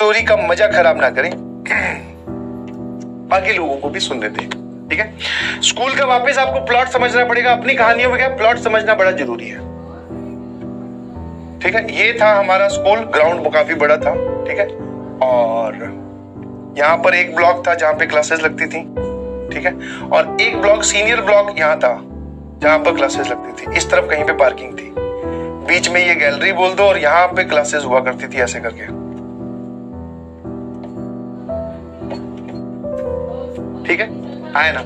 Story का मजा खराब ना करें, बाकी लोगों को भी सुनने दें, ठीक है। स्कूल का वापस आपको प्लॉट समझना पड़ेगा। अपनी कहानियों में क्या प्लॉट समझना बड़ा जरूरी है, ठीक है। ये था हमारा स्कूल, ग्राउंड काफी बड़ा था, ठीक है। और यहाँ पर एक ब्लॉक था जहाँ पे क्लासेस लगती थी, ठीक है। और एक ब्लॉक, सीनियर ब्लॉक यहाँ था जहाँ पर क्लासेस लगती थी। इस तरफ कहीं पे पार्किंग थी, बीच में ये गैलरी बोल दो, और यहाँ पे क्लासेस हुआ करती थी ऐसे करके, ठीक है। आए ना,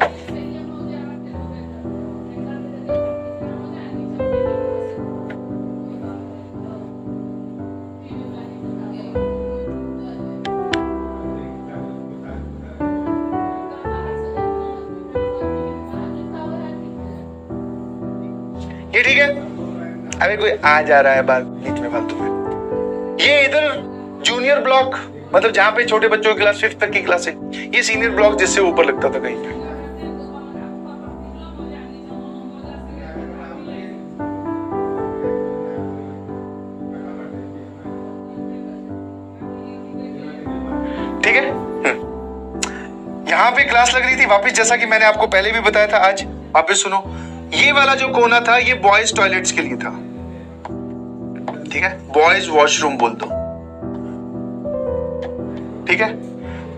ये ठीक है। अभी कोई आ जा रहा है बाहर बीच में फालतू में। ये इधर जूनियर ब्लॉक, मतलब जहां पे छोटे बच्चों की क्लास 5th तक की क्लास है। ये सीनियर ब्लॉक जिससे ऊपर लगता था कहीं पे। ठीक है। यहां पे क्लास लग रही थी वापस, जैसा कि मैंने आपको पहले भी बताया था। आज वापस सुनो, ये वाला जो कोना था ये बॉयज टॉयलेट्स के लिए था, ठीक है। बॉयज वॉशरूम बोल दो, ठीक है।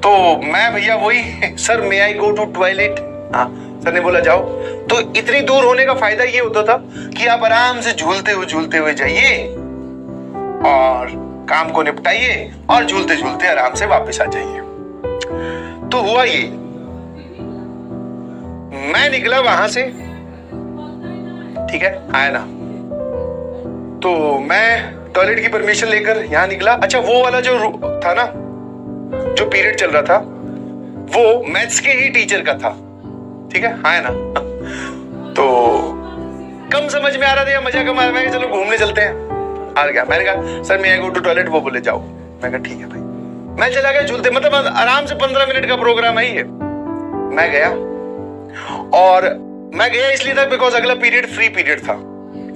तो मैं भैया वही, sir may I go to toilet, हाँ सर ने बोला जाओ। तो इतनी दूर होने का फायदा ये होता था कि आप आराम से झूलते हुए जाइए और काम को निपटाइए और झूलते झूलते आराम से वापस आ जाइए। तो हुआ ये, मैं निकला वहां से, ठीक है, आया ना। तो मैं टॉयलेट की परमिशन लेकर यहां निकला। अच्छा, वो वाला जो था ना, जो पीरियड चल रहा था, वो मैथ्स के ही टीचर का था, ठीक है, आया ना। तो कम समझ में आ रहा था या मजा कम आ रहा था, चलो घूमने चलते हैं। आ गया, मैंने कहा सर मैं गो टू टॉयलेट, वो बोले जाओ। मैं कहा ठीक है भाई। मैं चला गया झूलते, मतलब आराम से 15 मिनट का प्रोग्राम है ये। मैं गया, और मैं गया इसलिए था बिकॉज अगला पीरियड फ्री पीरियड था,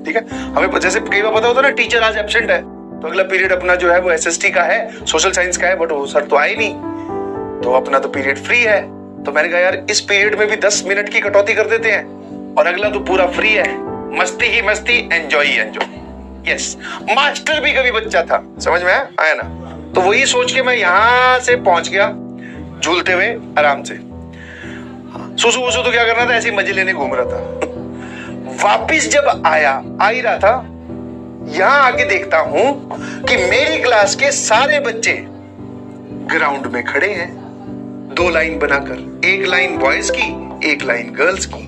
ठीक है। हमें जैसे कई बार पता होता ना, टीचर आज एब्सेंट है तो अगला पीरियड अपना जो है वो एसएसटी का है, सोशल साइंस का है, बट वो सर तो आए नहीं, तो अपना तो पीरियड फ्री है। तो मैंने कहा यार इस पीरियड में भी 10 मिनट की कटौती कर देते हैं, और अगला तो पूरा फ्री है, मस्ती ही मस्ती, एंजॉय ही एंजॉय। यस, मास्टर भी कभी बच्चा था, समझ में आया ना। तो वही सोच के मैं यहां से पहुंच गया झूलते हुए आराम से। सुसु वसु तो क्या करना था, ऐसे मजे लेने घूम रहा था। वापिस जब आ ही रहा था, यहां आके देखता हूं कि मेरी क्लास के सारे बच्चे ग्राउंड में खड़े हैं, 2 लाइन बनाकर, एक लाइन बॉयज की, एक लाइन गर्ल्स की।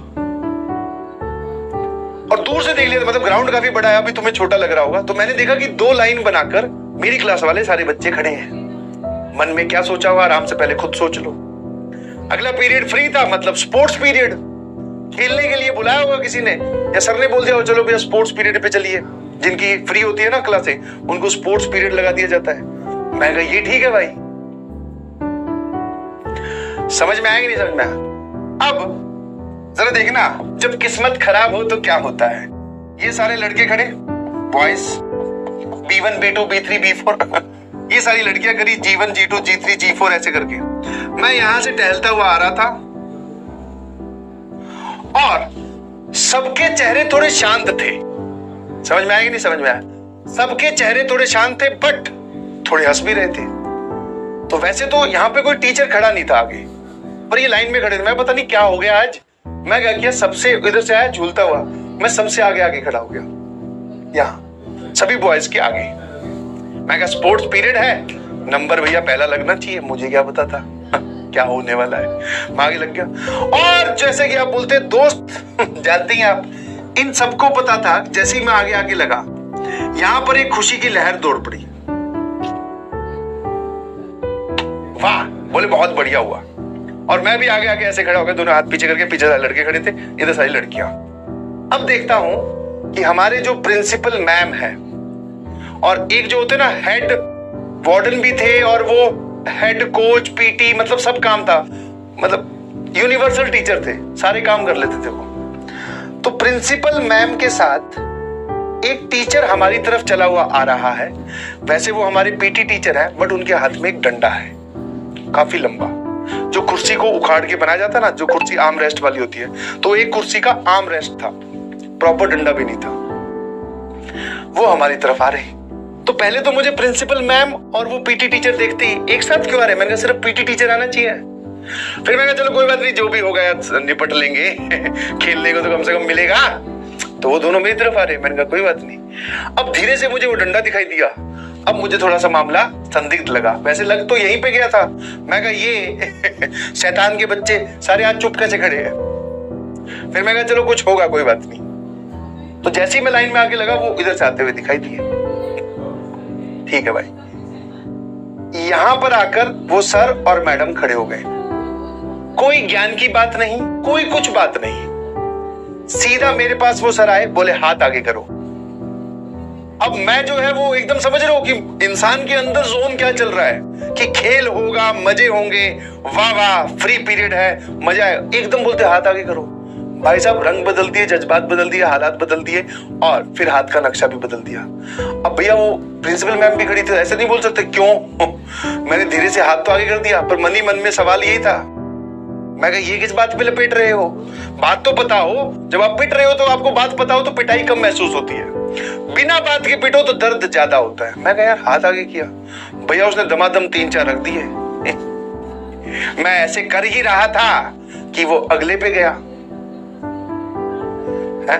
और दूर से देख लिया, मतलब ग्राउंड काफी बड़ा है, अभी तुम्हें छोटा लग रहा होगा। तो मैंने देखा कि 2 लाइन बनाकर मेरी क्लास वाले सारे बच्चे खड़े हैं। मन में क्या सोचा हुआ, आराम से पहले खुद सोच लो। अगला पीरियड फ्री था, मतलब स्पोर्ट्स पीरियड, खेलने के लिए बुलाया होगा किसी ने, या सर ने बोल दिया हो चलो भैया स्पोर्ट्स पीरियड पे चलिए। जिनकी फ्री होती है ना क्लासें, उनको स्पोर्ट्स पीरियड लगा दिया जाता है। मैं कहा ये ठीक है भाई। समझ में आएगी, नहीं समझ में आया? अब जरा देखना, जब किस्मत खराब हो तो क्या होता है। ये सारे लड़के खड़े, boys, B1 B2 B3 B4 ये सारी लड़कियां करी G1 G2 G3 G4 ऐसे करके। मैं यहां से टहलता हुआ आ रहा था, और सबके चेहरे थोड़े शांत थे। समझ में आएगी, नहीं समझ में आया? सबके चेहरे थोड़े शांत थे, बट थोड़े हंस भी रहे थे। तो वैसे तो यहाँ पे कोई टीचर खड़ा नहीं था आगे, पर ये लाइन में खड़े थे। मैं पता नहीं क्या हो गया आज, मैं क्या किया, सबसे इधर से आया झूलता हुआ, मैं सबसे आगे आगे खड़ा हो गया, यहाँ सभी बॉयज के आगे। मैं कहा स्पोर्ट्स पीरियड है, नंबर भैया पहला लगना चाहिए, मुझे क्या पता था क्या होने वाला है। मैं आगे लग गया, और जैसे कि आप बोलते दोस्त जानती हैं आप, इन सबको पता था। जैसे ही मैं आगे आगे लगा, यहां पर एक खुशी की लहर दौड़ पड़ी। वाह, बोले बहुत बढ़िया हुआ। और मैं भी आगे आगे ऐसे खड़ा हो गया, दोनों हाथ पीछे करके, पीछे सारे लड़के खड़े थे, इधर सारी लड़कियां। अब देखता हूं कि हमारे जो प्रिंसिपल मैम है, और एक जो होते ना हेड वार्डन भी थे, और वो हेड कोच पीटी, मतलब सब काम था, मतलब यूनिवर्सल टीचर थे, सारे काम कर लेते थे वो। तो प्रिंसिपल मैम के साथ एक टीचर हमारी तरफ चला हुआ आ रहा है। वैसे वो हमारे पीटी टीचर है, बट उनके हाथ में एक डंडा है काफी लंबा, जो कुर्सी को उखाड़ के बनाया जाता है ना, जो कुर्सी आर्म रेस्ट वाली होती है, तो एक कुर्सी का आर्म रेस्ट था, प्रॉपर डंडा भी नहीं था। वो हमारी तरफ आ रहे। तो पहले तो मुझे प्रिंसिपल मैम और वो पीटी टीचर देखते ही एक साथ क्यों आ रहे, मैंने कहा सिर्फ पीटी टीचर आना चाहिए। फिर मैंने कहा चलो कोई बात नहीं, जो भी होगा यार निपट लेंगे खेलने को तो कम से कम मिलेगा। तो वो दोनों मेरी तरफ आ रहे, मैंने कहा कोई बात नहीं। अब धीरे से मुझे वो डंडा दिखाई दिया। अब मुझे थोड़ा सा मामला संदिग्ध लगा, वैसे लग तो यहीं पे गया था। मैं कहा ये शैतान के बच्चे सारे आज चुप कैसे खड़े हैं। फिर मैं कहा चलो कुछ होगा, कोई बात नहीं। तो जैसे ही मैं लाइन में आके लगा, वो इधर से आते हुए दिखाई दिए। ठीक है भाई। यहां पर आकर वो सर और मैडम खड़े हो गए। कोई ज्ञान की बात नहीं, कोई कुछ बात नहीं, सीधा मेरे पास वो सर आए, बोले हाथ आगे करो। अब मैं जो है वो एकदम समझ रहा हूं कि इंसान के अंदर जोन क्या चल रहा है, कि खेल होगा, मजे होंगे, वाह वाह फ्री पीरियड है, मजा है। एकदम बोलते हाथ आगे करो। भाई साहब रंग बदल दिए, जज्बात बदल दिए, हालात बदल दिए, और फिर हाथ का नक्शा भी बदल दिया। अब भैया वो प्रिंसिपल मैम भी खड़ी थी, ऐसे नहीं बोल सकते क्यों। मैंने धीरे से हाथ तो आगे कर दिया, पर मन ही मन में सवाल यही था, मैं कहा ये किस बात पे लपेट रहे हो, बात तो पता हो। जब आप पिट रहे हो तो आपको बात पता हो तो पिटाई कम महसूस होती है, बिना बात के पिटो तो दर्द ज्यादा होता है। मैं कहा यार हाथ आगे किया, भैया उसने दमादम 3-4 रख दिए। मैं ऐसे कर ही रहा था कि वो अगले पे गया है?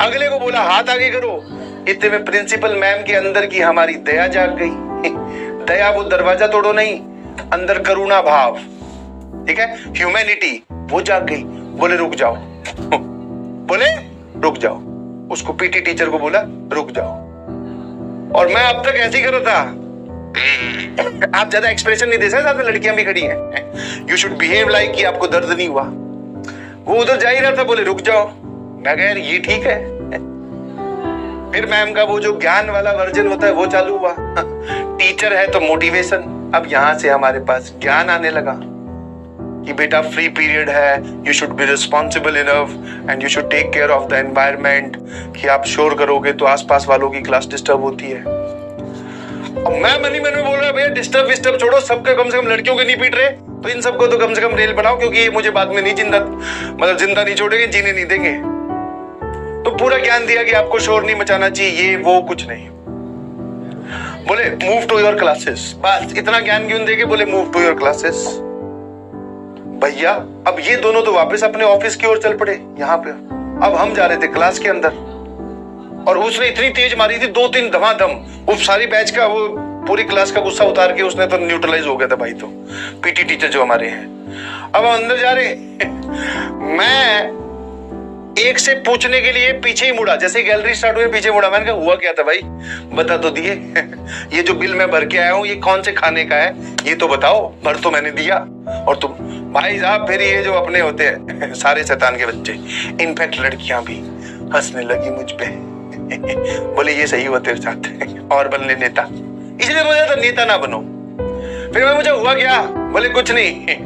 अगले को बोला हाथ आगे करो। इतने में प्रिंसिपल मैम के अंदर की हमारी दया जाग गई। दया वो दरवाजा तोड़ो नहीं, अंदर करुणा भाव, ठीक है, ह्यूमैनिटी, वो जाग गई। बोले रुक जाओ बोले रुक जाओ। उसको पीटी टीचर को बोला रुक जाओ। और मैं अब तक ऐसे ही कर रहा था। आप ज्यादा एक्सप्रेशन नहीं दे सकते, साथ में लड़कियां भी खड़ी हैं। यू शुड बिहेव लाइक कि आपको दर्द नहीं हुआ। वो उधर जा ही रहा था, बोले रुक जाओ। मैं कहा यार ये ठीक है। फिर मैम का वो जो ज्ञान वाला वर्जन होता है वो चालू हुआ। टीचर है तो मोटिवेशन। अब यहां से हमारे पास ज्ञान आने लगा कि बेटा फ्री पीरियड है, you should be responsible enough and you should take care of the environment. कि आप शोर करोगे तो आसपास वालों की क्लास डिस्टर्ब होती है। अब मैं मन ही मन में बोल रहा भैया डिस्टर्ब छोड़ो, सबके कम से कम लड़कियों के नहीं पीट रहे तो इन सबको तो कम से कम रेल बनाओ, क्योंकि ये मुझे बाद में नहीं जिंदा नहीं छोड़ेंगे, जीने नहीं देंगे। तो पूरा ज्ञान दिया कि आपको शोर नहीं मचाना चाहिए, ये वो कुछ नहीं। बोले मूव टू योर क्लासेस, बस इतना ज्ञान क्यों देके बोले मूव टू योर क्लासेस। भैया अब ये दोनों तो वापस अपने ऑफिस की ओर चल पड़े। यहाँ पे अब हम जा रहे थे क्लास के अंदर, और उसने इतनी तेज मारी थी 2-3 धमाधम, वो सारी बैच का वो पूरी क्लास का गुस्सा उतार के उसने तो न्यूट्रलाइज हो गया था भाई। तो पीटी टीचर जो हमारे हैं, अब हम अंदर जा रहे मैं एक से पूछने के लिए पीछे ही मुड़ा, जैसे गैलरी स्टार्ट हुई पीछे मुड़ा। मैंने कहा हुआ क्या था भाई, बता तो दिए। ये जो बिल मैं भर के आया हूँ ये कौन से खाने का है, ये तो बताओ। भर तो मैंने दिया, और तुम भाई साहब फिर ये जो अपने होते हैं सारे शैतान के बच्चे, इनफैक्ट लड़कियां भी हंसने लगी मुझ पे। बोले ये सही हुआ तेरे साथ, और बनने नेता, इसलिए मुझे तो नेता ना बनो। फिर मुझे हुआ क्या, बोले कुछ नहीं,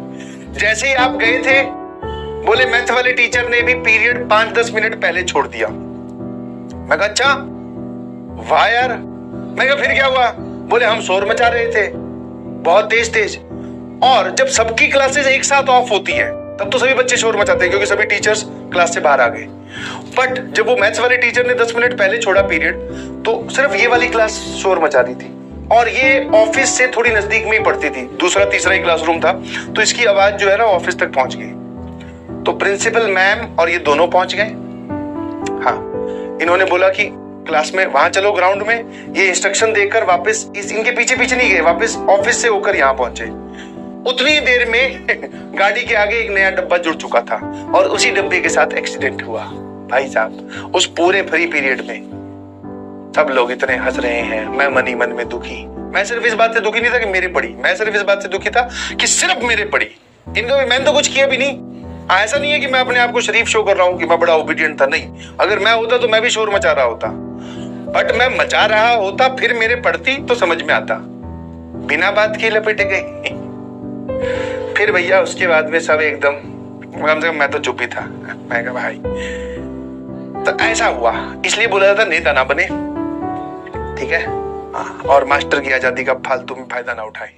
जैसे ही आप गए थे बोले मैथ वाले टीचर ने भी पीरियड 5-10 मिनट पहले छोड़ दिया। मैं कहा अच्छा वाह यार। मैं कहा फिर क्या हुआ, बोले हम शोर मचा रहे थे बहुत तेज। और जब सबकी क्लासेस एक साथ ऑफ होती है तब तो सभी बच्चे शोर मचाते हैं, क्योंकि सभी टीचर्स क्लास से बाहर आ गए। बट जब वो मैथ्स वाले टीचर ने 10 मिनट पहले छोड़ा पीरियड, तो सिर्फ ये वाली क्लास शोर मचा रही थी, और ये ऑफिस से थोड़ी नजदीक में ही पड़ती थी, दूसरा तीसरा ही क्लासरूम था, तो इसकी आवाज जो है ना ऑफिस तक पहुंच गई। तो प्रिंसिपल मैम और ये दोनों पहुंच गए। हाँ, इन्होंने बोला कि क्लास में वहां चलो ग्राउंड में, ये इंस्ट्रक्शन देकर वापस इनके पीछे नहीं गए, वापस ऑफिस से होकर यहाँ पहुंचे। उतनी देर में गाड़ी के आगे एक नया डब्बा जुड़ चुका था, और उसी डब्बे के साथ एक्सीडेंट हुआ। भाई साहब उस पूरे फ्री पीरियड में सब लोग इतने हंस रहे हैं, मैं मन ही मन में दुखी। मैं सिर्फ इस बात से दुखी नहीं था कि मेरे पड़ी, मैं सिर्फ इस बात से दुखी था कि सिर्फ मेरे पड़ी। इनको मैंने तो कुछ किया भी नहीं। ऐसा नहीं है कि मैं अपने आप को शरीफ शो कर रहा हूं कि मैं बड़ा ओबीडियंट था, नहीं। अगर मैं होता तो मैं भी शोर मचा रहा होता, बट मैं मचा रहा होता फिर मेरे पड़ती तो समझ में आता, बिना बात के लपेटे गए। फिर भैया उसके बाद में सब एकदम, कम से कम मैं तो चुप ही था। मैं कहा भाई तो ऐसा हुआ, इसलिए बोला जाता नेता ना बने, ठीक है। हाँ, और मास्टर की आजादी का फालतू में फायदा ना उठाए।